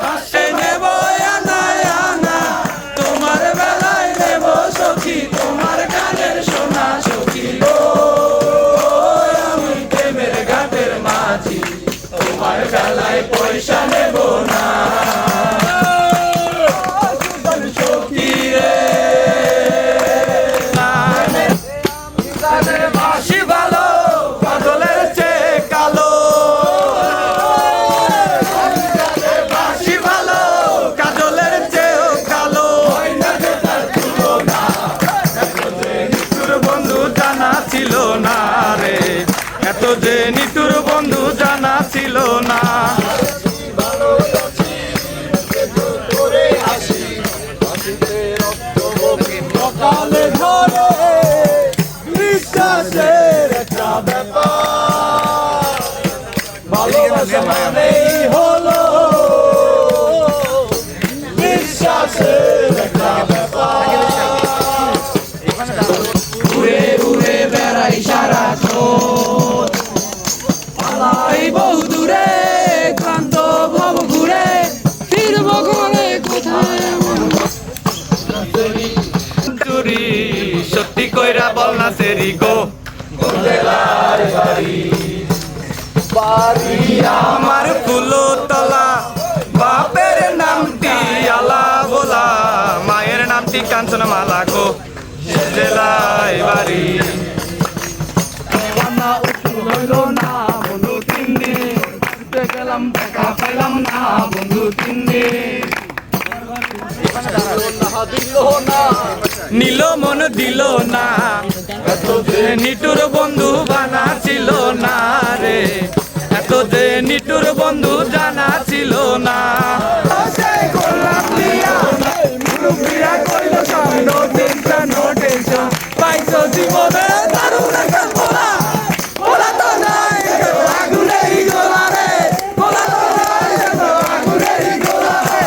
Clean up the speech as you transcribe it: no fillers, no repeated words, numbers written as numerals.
পাশে নেব আনায় আনা, তোমার বেলায় নেব সখী, তোমার গানের সোনা সখী গো। আমি প্রেমের ঘাটের মাঝি, তোমার বেলায় পয়সা নেব না সখী রে। বাঁশি ভালো কাজলের চেয়ে কালো, বাঁশি ভালো কাজলের চেয়েও কালো। নিতুর বন্ধু জানা ছিল না রে, এত যে নিতুর বন্ধু জানা ছিল না। সকালে ধরে বিশ্বাসের একটা ব্যাপার, ভালোবাসা মানেই হলো বিশ্বাসের একটা ব্যাপার। উড়ে উড়ে বেড়াই সারাক্ষণ, পালাই বহু দূরে, ক্লান্ত ভব ঘুরে, ফিরব ঘরে কোথায় এমন চুরি। সত্যি কইরা বল না সেরি গো, বাড়ি আমার ফুলো তলা, বাপের নামটি আলা বলা, মায়ের নামটি কাঞ্চনা মালা গো, জেলায় বাড়ি। আমার উত্তর হইল না বন্ধু তিন দিন, ঘুরতে গেলাম দেখা পেলাম না বন্ধু তিন দিন। দিল না নিল মন দিল না, নিটুর বন্ধু বানা ছিল না রে, এত যে নিটুর বন্ধু জানা ছিল না। পাইছো জীবনে দারুণ একটা ভোলা, ভোলা তো নাই আগুনেরই গোলা রে, ভোলা তো নাই আগুনেরই গোলা রে।